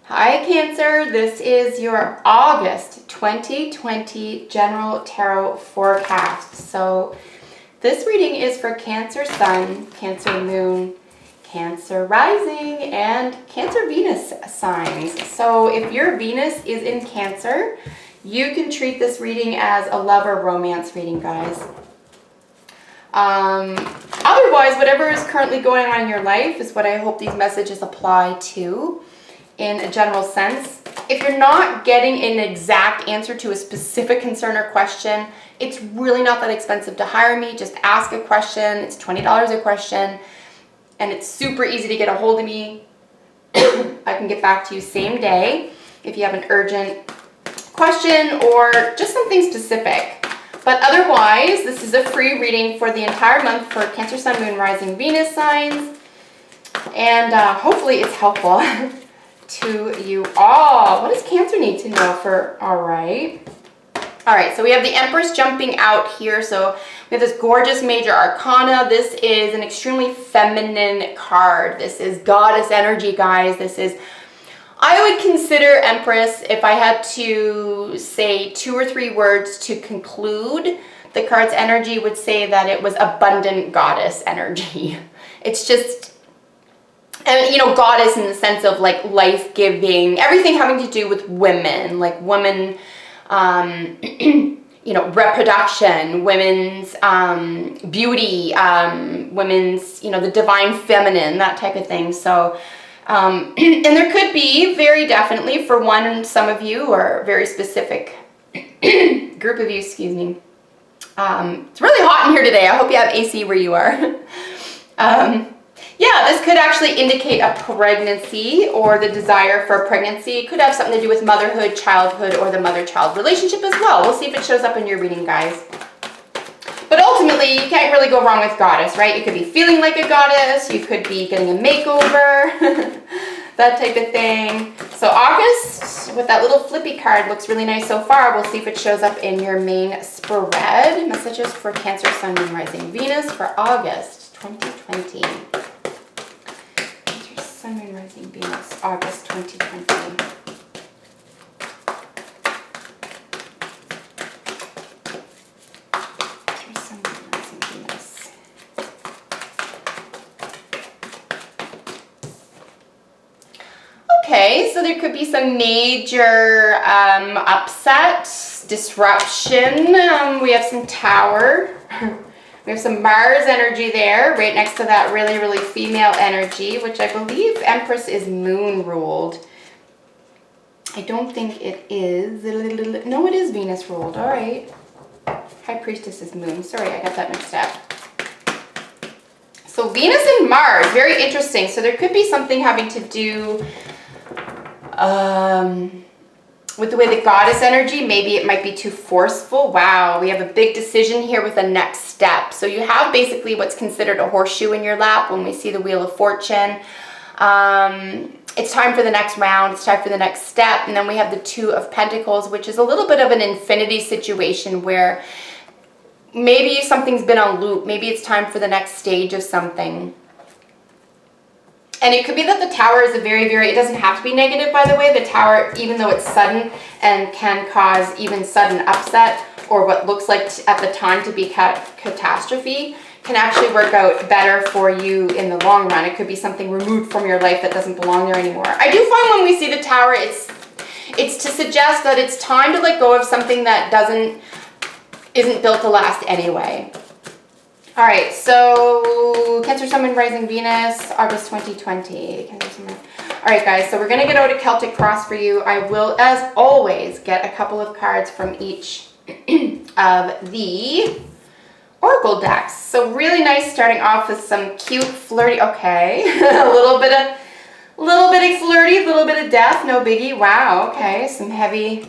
Hi Cancer, this is your August 2020 General Tarot Forecast. So this reading is for Cancer Sun, Cancer Moon, Cancer Rising, and Cancer Venus signs. So if your Venus is in Cancer, you can treat this reading as a love or romance reading, guys. Otherwise, whatever is currently going on in your life is what I hope these messages apply to. In a general sense, if you're not getting an exact answer to a specific concern or question, it's really not that expensive to hire me. Just ask a question. It's $20 a question, and it's super easy to get a hold of me. I can get back to you same day if you have an urgent question or just something specific. But otherwise, this is a free reading for the entire month for Cancer, Sun, Moon, Rising, Venus signs, and hopefully it's helpful to you all. What does Cancer need to know for, all right, so we have the Empress jumping out here. So we have this gorgeous major arcana. This is an extremely feminine card. This is goddess energy, guys. This is, I would consider Empress, if I had to say 2 or 3 words to conclude the card's energy, would say that it was abundant goddess energy. It's just, and you know, goddess in the sense of like life-giving, everything having to do with women, like women, you know, reproduction, women's beauty, women's, you know, the divine feminine, that type of thing. So, and there could be very definitely for some of you, or a very specific group of you, excuse me. It's really hot in here today. I hope you have AC where you are. Yeah, this could actually indicate a pregnancy or the desire for a pregnancy. It could have something to do with motherhood, childhood, or the mother-child relationship as well. We'll see if it shows up in your reading, guys. But ultimately, you can't really go wrong with goddess, right? You could be feeling like a goddess. You could be getting a makeover, that type of thing. So August, with that little flippy card, looks really nice so far. We'll see if it shows up in your main spread. Messages for Cancer, Sun, Moon, Rising, Venus for August 2020. Cancer, Sun, Moon, Rising, Venus, August 2020. Okay, so there could be some major upset, disruption. We have some Tower. We have some Mars energy there, right next to that really, really female energy, which I believe Empress is moon ruled. I don't think it is. No, it is Venus ruled. All right. High Priestess is moon. Sorry, I got that mixed up. So Venus and Mars, very interesting. So there could be something having to do with the way the goddess energy, maybe it might be too forceful. Wow, we have a big decision here with a next step. So you have basically what's considered a horseshoe in your lap when we see the Wheel of Fortune. It's time for the next round, it's time for the next step. And then we have the Two of Pentacles, which is a little bit of an infinity situation where maybe something's been on loop. Maybe it's time for the next stage of something. And it could be that the Tower is a very, very, it doesn't have to be negative, by the way. The Tower, even though it's sudden and can cause even sudden upset or what looks like at the time to be catastrophe, can actually work out better for you in the long run. It could be something removed from your life that doesn't belong there anymore. I do find when we see the Tower, it's to suggest that it's time to let go of something that isn't built to last anyway. All right, so Cancer, Sun, Moon, Rising, Venus, August 2020. Cancer, Sun, Moon. All right, guys, so we're going to get out a Celtic Cross for you. I will, as always, get a couple of cards from each of the Oracle decks. So really nice starting off with some cute, flirty, okay, a little bit of flirty, a little bit of death, no biggie. Wow, okay, some heavy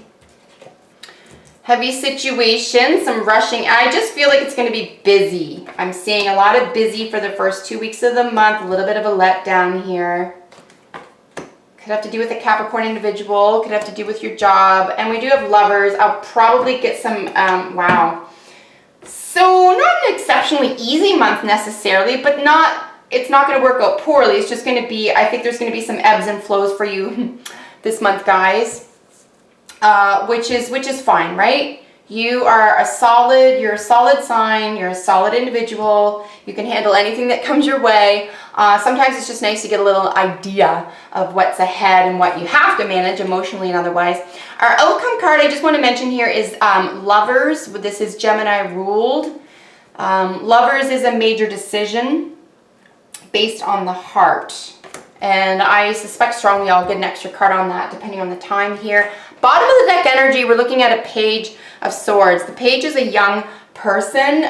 situation, some rushing. I just feel like it's going to be busy. I'm seeing a lot of busy for the first 2 weeks of the month, a little bit of a letdown here. Could have to do with a Capricorn individual, could have to do with your job, and we do have Lovers. I'll probably get some, wow. So not an exceptionally easy month necessarily, but it's not going to work out poorly. It's just going to be, I think there's going to be some ebbs and flows for you this month, guys, which is fine, right? You're a solid sign, you're a solid individual, you can handle anything that comes your way. Sometimes it's just nice to get a little idea of what's ahead and what you have to manage emotionally and otherwise. Our outcome card I just want to mention here is Lovers. This is Gemini ruled. Lovers is a major decision based on the heart. And I suspect strongly I'll get an extra card on that depending on the time here. Bottom of the deck energy, we're looking at a Page of Swords. The Page is a young person,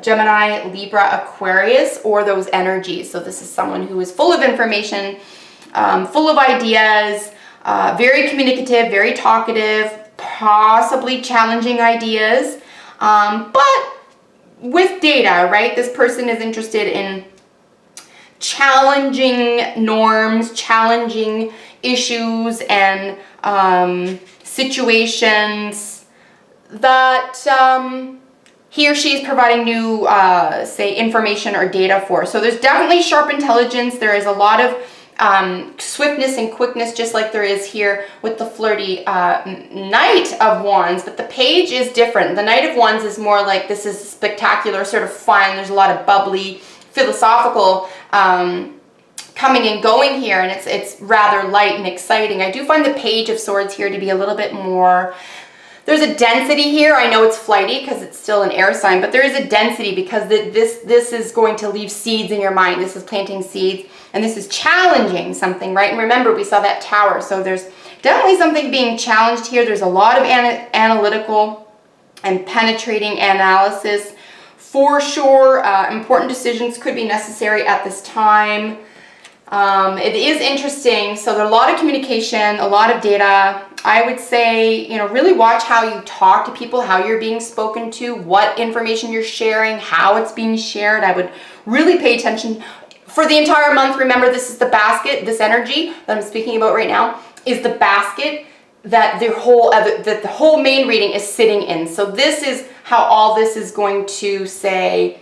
Gemini, Libra, Aquarius, or those energies. So this is someone who is full of information, full of ideas, very communicative, very talkative, possibly challenging ideas, but with data, right? This person is interested in challenging norms, challenging issues and situations that he or she is providing new, say, information or data for. So there's definitely sharp intelligence. There is a lot of swiftness and quickness, just like there is here with the flirty Knight of Wands. But the Page is different. The Knight of Wands is more like this is spectacular, sort of fun. There's a lot of bubbly, philosophical coming and going here, and it's rather light and exciting. I do find the Page of Swords here to be a little bit more, there's a density here. I know it's flighty because it's still an air sign, but there is a density because this is going to leave seeds in your mind. This is planting seeds, and this is challenging something, right? And remember, we saw that Tower, so there's definitely something being challenged here. There's a lot of analytical and penetrating analysis for sure. Important decisions could be necessary at this time. It is interesting. So there's a lot of communication, a lot of data. I would say, you know, really watch how you talk to people, how you're being spoken to, what information you're sharing, how it's being shared. I would really pay attention for the entire month. Remember, this is the basket, this energy that I'm speaking about right now is the basket that the whole main reading is sitting in. So this is how all this is going to, say,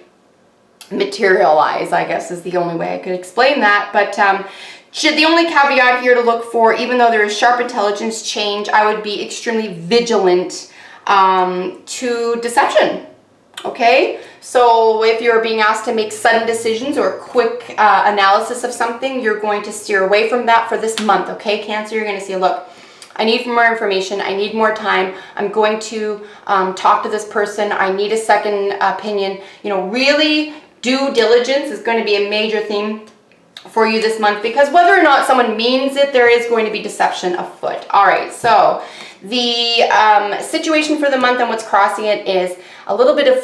materialize, I guess is the only way I could explain that. But the only caveat here to look for, even though there is sharp intelligence change, I would be extremely vigilant to deception. Okay, so if you're being asked to make sudden decisions or quick analysis of something, you're going to steer away from that for this month. Okay, Cancer, you're going to say, look, I need more information. I need more time. I'm going to talk to this person. I need a second opinion. You know, really due diligence is going to be a major theme for you this month, because whether or not someone means it, there is going to be deception afoot. All right, so the situation for the month and what's crossing it is a little bit of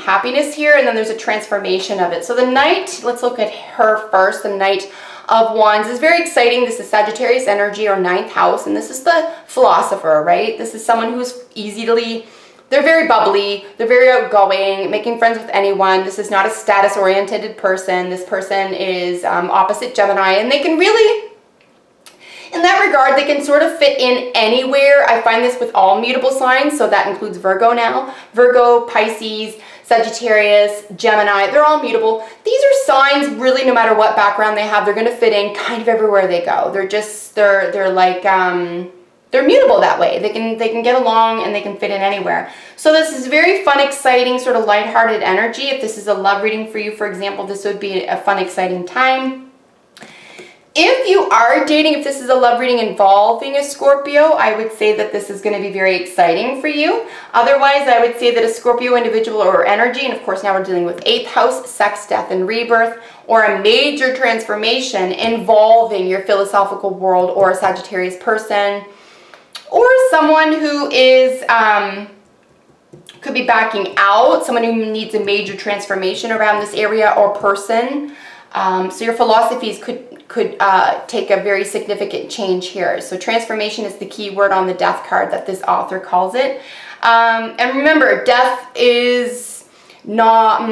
happiness here, and then there's a transformation of it. So the Knight, let's look at her first. The Knight of Wands is very exciting. This is Sagittarius energy or 9th house, and this is the philosopher, right? This is someone who's they're very bubbly, they're very outgoing, making friends with anyone. This is not a status-oriented person. This person is opposite Gemini, and they can really, in that regard, they can sort of fit in anywhere. I find this with all mutable signs, so that includes Virgo now. Virgo, Pisces, Sagittarius, Gemini, they're all mutable. These are signs, really, no matter what background they have, they're going to fit in kind of everywhere they go. They're like, they're mutable that way. They can get along and they can fit in anywhere. So this is very fun, exciting, sort of lighthearted energy. If this is a love reading for you, for example, this would be a fun, exciting time. If you are dating, if this is a love reading involving a Scorpio, I would say that this is going to be very exciting for you. Otherwise, I would say that a Scorpio individual or energy, and of course now we're dealing with 8th house, sex, death, and rebirth, or a major transformation involving your philosophical world or a Sagittarius person, or someone who is, could be backing out, someone who needs a major transformation around this area or person. So your philosophies could take a very significant change here. So transformation is the key word on the death card that this author calls it. And remember, death is not,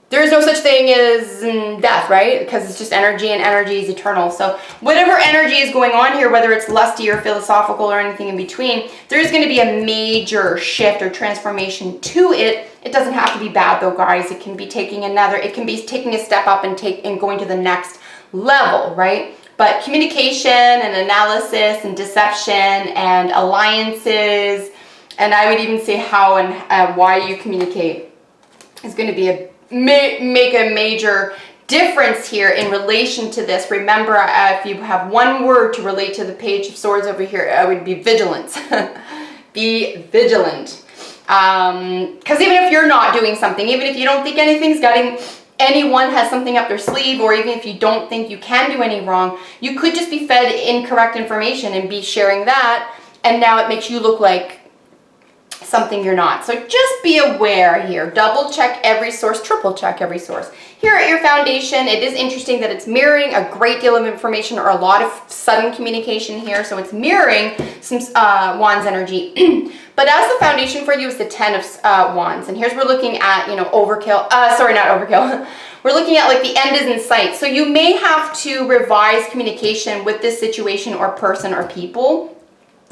there is no such thing as death, right? Because it's just energy, and energy is eternal. So whatever energy is going on here, whether it's lusty or philosophical or anything in between, there's going to be a major shift or transformation to it. It doesn't have to be bad though, guys. It can be taking a step up and going to the next level, right? But communication and analysis and deception and alliances, and I would even say how and why you communicate is going to be make a major difference here in relation to this. Remember, if you have one word to relate to the Page of Swords over here, it would be vigilance. Be vigilant. Because even if you're not doing something, even if you don't think anyone has something up their sleeve, or even if you don't think you can do any wrong, you could just be fed incorrect information and be sharing that, and now it makes you look like something you're not. So just be aware here. Double check every source, triple check every source. Here at your foundation, it is interesting that it's mirroring a great deal of information, or a lot of sudden communication here. So it's mirroring some Wands energy. But as the foundation for you is the 10 of Wands. And here's we're looking at, overkill. Sorry, not overkill. We're looking at like the end is in sight. So you may have to revise communication with this situation or person or people.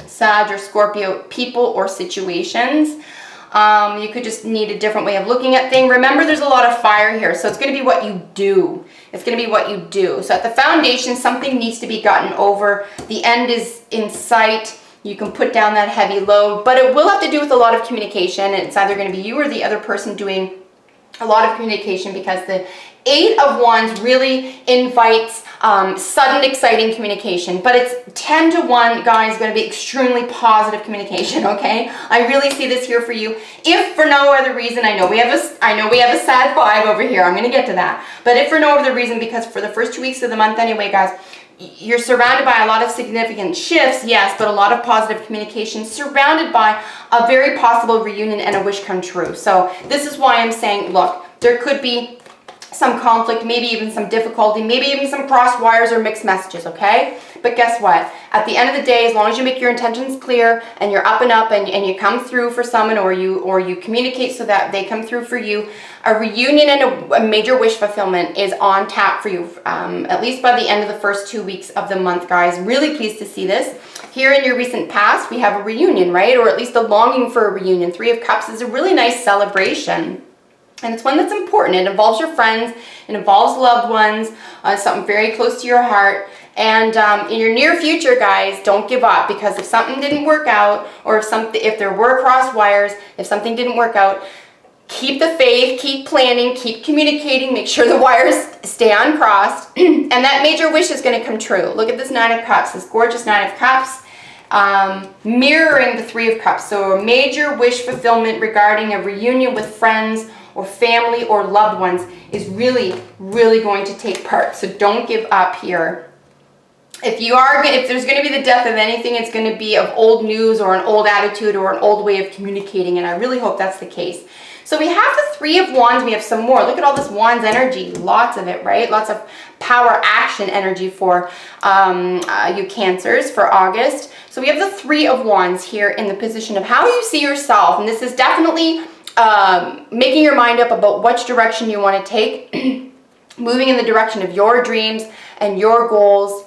Sag or Scorpio, people or situations. You could just need a different way of looking at things. Remember, there's a lot of fire here, so it's going to be what you do. It's going to be what you do. So at the foundation, something needs to be gotten over. The end is in sight. You can put down that heavy load, but it will have to do with a lot of communication. It's either going to be you or the other person doing a lot of communication, because the 8 of Wands really invites sudden, exciting communication. But it's 10 to 1, guys, going to be extremely positive communication, okay? I really see this here for you. If for no other reason, I know we have a sad 5 over here. I'm going to get to that. But if for no other reason, because for the first 2 weeks of the month anyway, guys, you're surrounded by a lot of significant shifts, yes, but a lot of positive communication, surrounded by a very possible reunion and a wish come true. So this is why I'm saying, look, there could be some conflict, maybe even some difficulty, maybe even some crossed wires or mixed messages, okay? But guess what? At the end of the day, as long as you make your intentions clear and you're up and you come through for someone, or you communicate so that they come through for you, a reunion and a major wish fulfillment is on tap for you, at least by the end of the first 2 weeks of the month, guys. Really pleased to see this. Here in your recent past, we have a reunion, right? Or at least a longing for a reunion. 3 of Cups is a really nice celebration. And it's one that's important. It involves your friends, it involves loved ones, something very close to your heart. And in your near future, guys, don't give up, because if something didn't work out, or if there were crossed wires, if something didn't work out, keep the faith, keep planning, keep communicating, make sure the wires stay uncrossed, and that major wish is going to come true. Look at this 9 of Cups, this gorgeous 9 of Cups. Mirroring the 3 of Cups. So a major wish fulfillment regarding a reunion with friends or family or loved ones is really, really going to take part. So don't give up here. If there's going to be the death of anything, it's going to be of old news or an old attitude or an old way of communicating, and I really hope that's the case. So we have the 3 of Wands. We have some more. Look at all this Wands energy. Lots of it, right? Lots of power, action energy for you Cancers for August. So we have the 3 of Wands here in the position of how you see yourself. And this is definitely making your mind up about which direction you want to take. Moving in the direction of your dreams and your goals.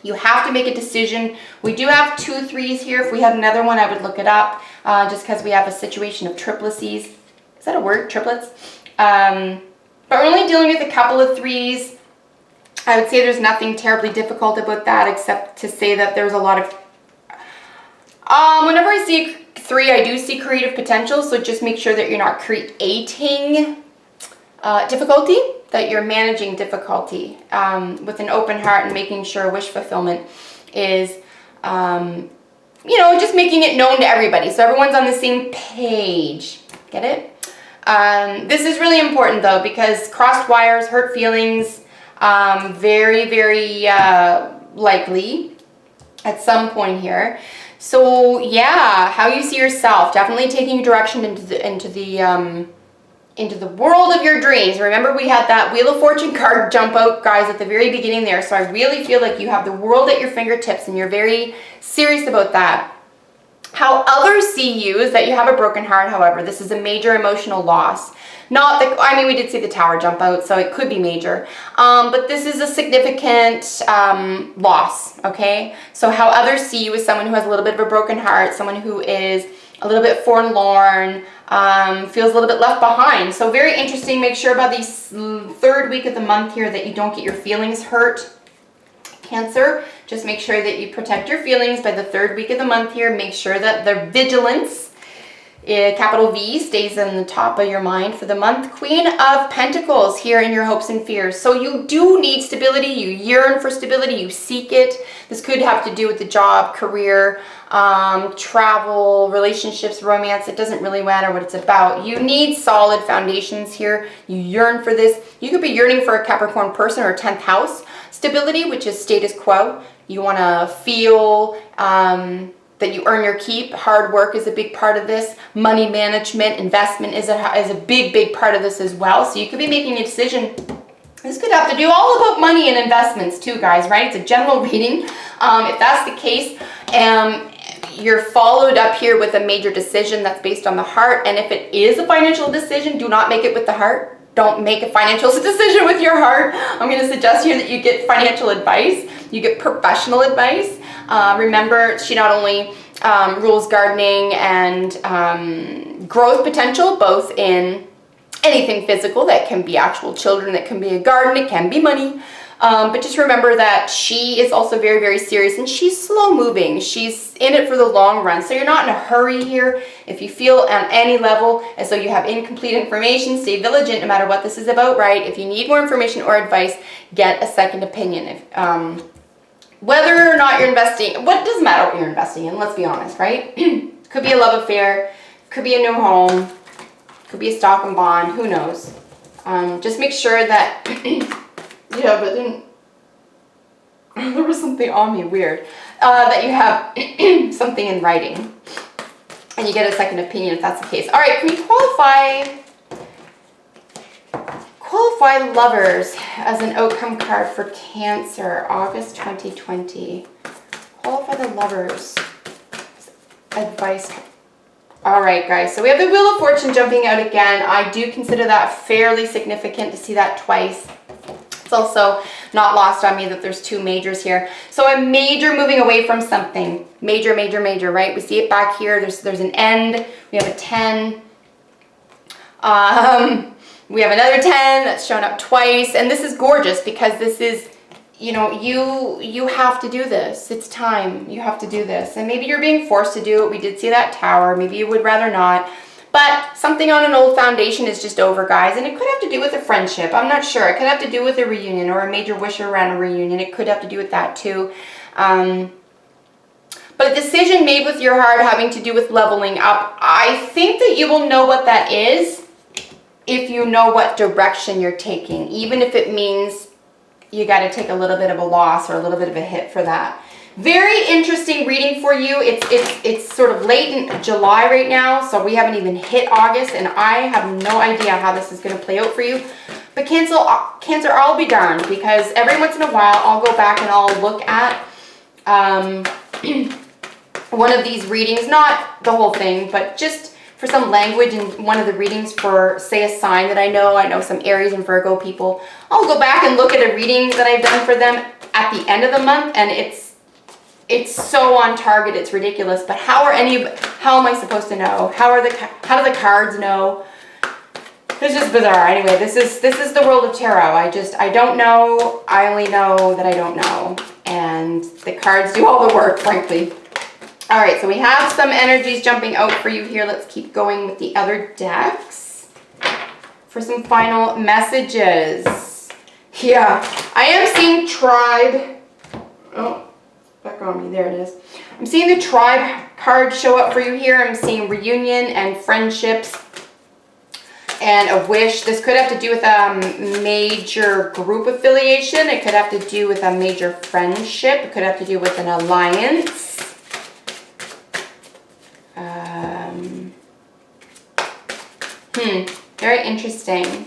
You have to make a decision. We do have 2 3s here. If we had another one, I would look it up, just because we have a situation of triplices. Is that a word? Triplets? But we're only dealing with a couple of 3s. I would say there's nothing terribly difficult about that, except to say that there's a lot of... whenever I see 3, I do see creative potential, so just make sure that you're not creating difficulty, that you're managing difficulty with an open heart, and making sure wish fulfillment is, just making it known to everybody, so everyone's on the same page. Get it? This is really important, though, because crossed wires, hurt feelings, very, very likely at some point here. So yeah, how you see yourself, definitely taking direction into the world of your dreams. Remember, we had that Wheel of Fortune card jump out, guys, at the very beginning there. So I really feel like you have the world at your fingertips, and you're very serious about that. How others see you is that you have a broken heart, however. This is a major emotional loss. We did see the Tower jump out, so it could be major. But this is a significant loss, okay? So how others see you is someone who has a little bit of a broken heart, someone who is a little bit forlorn, feels a little bit left behind. So very interesting. Make sure by the 3rd week of the month here that you don't get your feelings hurt. Cancer. Just make sure that you protect your feelings by the 3rd week of the month here. Make sure that the vigilance, capital V, stays on the top of your mind for the month. Queen of Pentacles here in your hopes and fears. So you do need stability. You yearn for stability. You seek it. This could have to do with the job, career, travel, relationships, romance. It doesn't really matter what it's about. You need solid foundations here. You yearn for this. You could be yearning for a Capricorn person or 10th house stability, which is status quo. You want to feel that you earn your keep. Hard work is a big part of this. Money management, investment is a big part of this as well. So you could be making a decision. This could have to do all about money and investments too, guys, right? It's a general reading. If that's the case, you're followed up here with a major decision that's based on the heart. And if it is a financial decision, do not make it with the heart. Don't make a financial decision with your heart. I'm going to suggest here that you get financial advice. You get professional advice. Remember, she not only rules gardening and growth potential, both in anything physical, that can be actual children, that can be a garden, it can be money. But just remember that she is also very serious, and she's slow moving. She's in it for the long run. So you're not in a hurry here. If you feel on any level as though you have incomplete information, stay vigilant no matter what this is about, right? If you need more information or advice, get a second opinion. If, whether or not you're investing, what doesn't matter what you're investing in, let's be honest, right? Could be a love affair, could be a new home, could be a stock and bond, who knows? Just make sure that, yeah, but then, there was something on me, weird, that you have something in writing, and you get a second opinion if that's the case. All right, can you qualify Lovers as an outcome card for Cancer, August 2020. Qualify the Lovers. Advice. All right, guys. So we have the Wheel of Fortune jumping out again. I do consider that fairly significant to see that twice. It's also not lost on me that there's 2 majors here. So a major moving away from something. Major, right? We see it back here. There's an end. We have a 10. We have another 10 that's shown up twice, and this is gorgeous because this is, you know, you have to do this. It's time. You have to do this. And maybe you're being forced to do it. We did see that Tower. Maybe you would rather not. But something on an old foundation is just over, guys. And it could have to do with a friendship. I'm not sure. It could have to do with a reunion or a major wish around a reunion. It could have to do with that too. But a decision made with your heart having to do with leveling up. I think that you will know what that is if you know what direction you're taking, even if it means you got to take a little bit of a loss or a little bit of a hit for that. Very interesting reading for you. It's sort of late in July right now, so we haven't even hit August, and I have no idea how this is going to play out for you. But Cancer, I'll be darned, because every once in a while I'll go back and I'll look at one of these readings, not the whole thing, but just for some language in one of the readings for, say, a sign that I know some Aries and Virgo people. I'll go back and look at a reading that I've done for them at the end of the month, and it's so on target, it's ridiculous. But how am I supposed to know? How do the cards know? It's just bizarre. Anyway, this is the world of tarot. I don't know. I only know that I don't know, and the cards do all the work, frankly. All right, so we have some energies jumping out for you here. Let's keep going with the other decks for some final messages. Yeah, I am seeing tribe. Oh, back on me. There it is. I'm seeing the tribe card show up for you here. I'm seeing reunion and friendships and a wish. This could have to do with a major group affiliation. It could have to do with a major friendship. It could have to do with an alliance. Very interesting.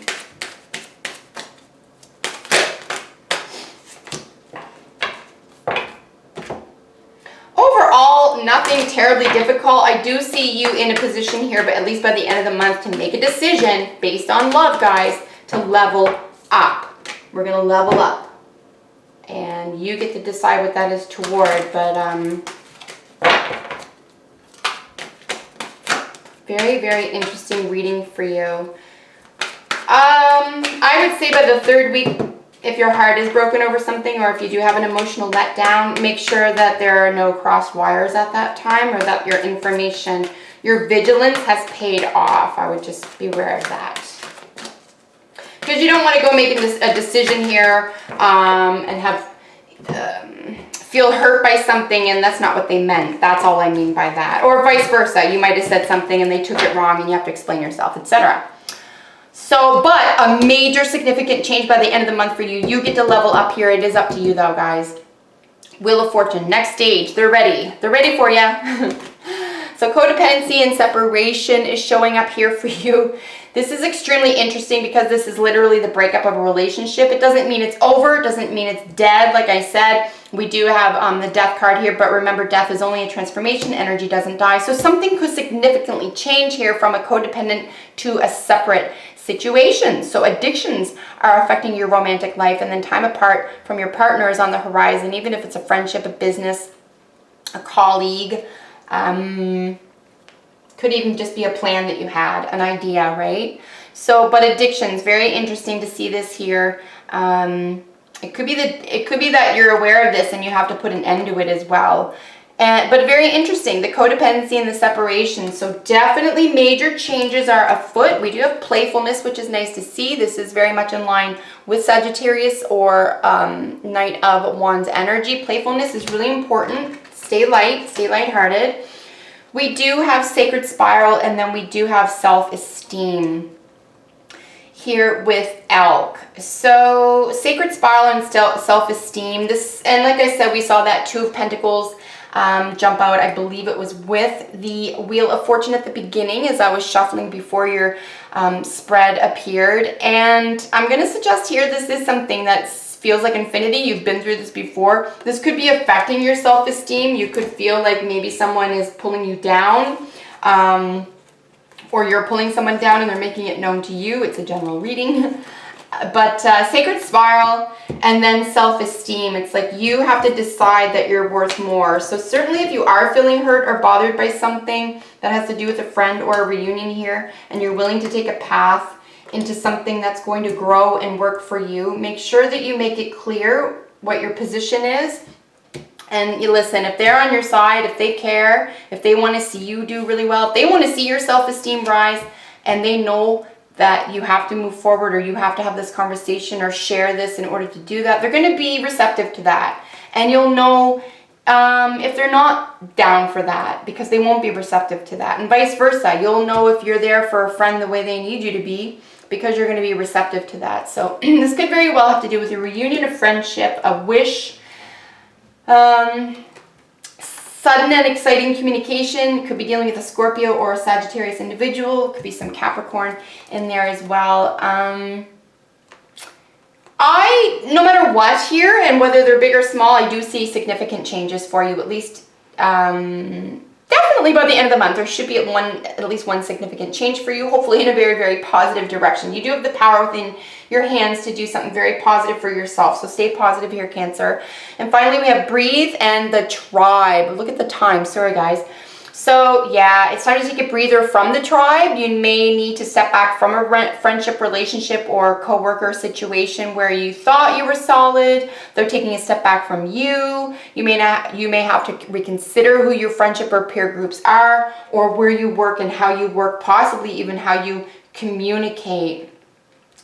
Overall, nothing terribly difficult. I do see you in a position here, but at least by the end of the month, to make a decision based on love, guys, to level up. We're going to level up. And you get to decide what that is toward, but very interesting reading for you. I would say by the 3rd week If your heart is broken over something, or if you do have an emotional letdown, make sure that there are no crossed wires at that time, or that your information, your vigilance has paid off. I would just be aware of that. Because you don't want to go making a decision here and have feel hurt by something and that's not what they meant. That's all I mean by that. Or vice versa. You might have said something and they took it wrong and you have to explain yourself, etc. So, but a major significant change by the end of the month for you. You get to level up here. It is up to you though, guys. Wheel of Fortune, next stage. They're ready. They're ready for you. So codependency and separation is showing up here for you. This is extremely interesting because this is literally the breakup of a relationship. It doesn't mean it's over. It doesn't mean it's dead. Like I said, we do have the death card here, but remember, death is only a transformation. Energy doesn't die. So something could significantly change here from a codependent to a separate situation. So addictions are affecting your romantic life, and then time apart from your partner is on the horizon, even if it's a friendship, a business, a colleague. Could even just be a plan that you had, an idea, right? So, but addictions, very interesting to see this here. It could be that you're aware of this and you have to put an end to it as well. But very interesting, the codependency and the separation. So definitely major changes are afoot. We do have playfulness, which is nice to see. This is very much in line with Sagittarius or Knight of Wands energy. Playfulness is really important. Stay light, stay lighthearted. We do have sacred spiral, and then we do have self-esteem here with elk. So sacred spiral and self-esteem. This, and like I said, we saw that Two of Pentacles jump out. I believe it was with the Wheel of Fortune at the beginning as I was shuffling before your spread appeared. And I'm going to suggest here this is something that feels like infinity. You've been through this before. This could be affecting your self-esteem. You could feel like maybe someone is pulling you down, or you're pulling someone down and they're making it known to you. It's a general reading. But sacred spiral and then self-esteem. It's like you have to decide that you're worth more. So certainly if you are feeling hurt or bothered by something that has to do with a friend or a reunion here, and you're willing to take a path into something that's going to grow and work for you, make sure that you make it clear what your position is. And you listen, if they're on your side, if they care, if they want to see you do really well, if they want to see your self-esteem rise, and they know that you have to move forward, or you have to have this conversation or share this in order to do that, they're going to be receptive to that. And you'll know if they're not down for that, because they won't be receptive to that. And vice versa. You'll know if you're there for a friend the way they need you to be, because you're going to be receptive to that. So this could very well have to do with a reunion, a friendship, a wish, sudden and exciting communication. Could be dealing with a Scorpio or a Sagittarius individual. Could be some Capricorn in there as well. No matter what here, and whether they're big or small, I do see significant changes for you, at least definitely by the end of the month. There should be at least one significant change for you, hopefully in a very, very positive direction. You do have the power within your hands to do something very positive for yourself. So stay positive here, Cancer. And finally, we have breathe and the tribe. Look at the time. Sorry, guys. So yeah, it's time to take a breather from the tribe. You may need to step back from a friendship, relationship, or coworker situation where you thought you were solid. They're taking a step back from you. You may have to reconsider who your friendship or peer groups are, or where you work and how you work, possibly even how you communicate.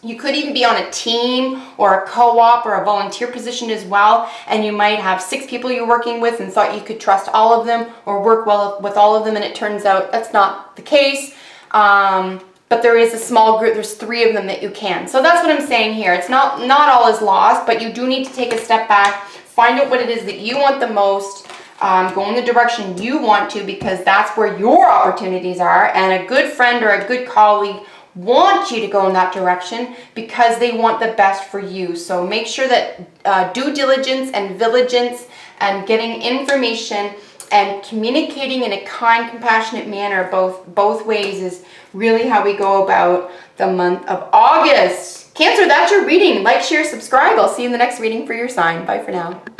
You could even be on a team or a co-op or a volunteer position as well, and you might have 6 people you're working with and thought you could trust all of them or work well with all of them, and it turns out that's not the case. But there is a small group, there's 3 of them that you can. So that's what I'm saying here. It's not all is lost, but you do need to take a step back, find out what it is that you want the most, go in the direction you want to, because that's where your opportunities are, and a good friend or a good colleague want you to go in that direction because they want the best for you. So make sure that due diligence and vigilance and getting information and communicating in a kind, compassionate manner both ways is really how we go about the month of August. Cancer, that's your reading. Like, share, subscribe. I'll see you in the next reading for your sign. Bye for now.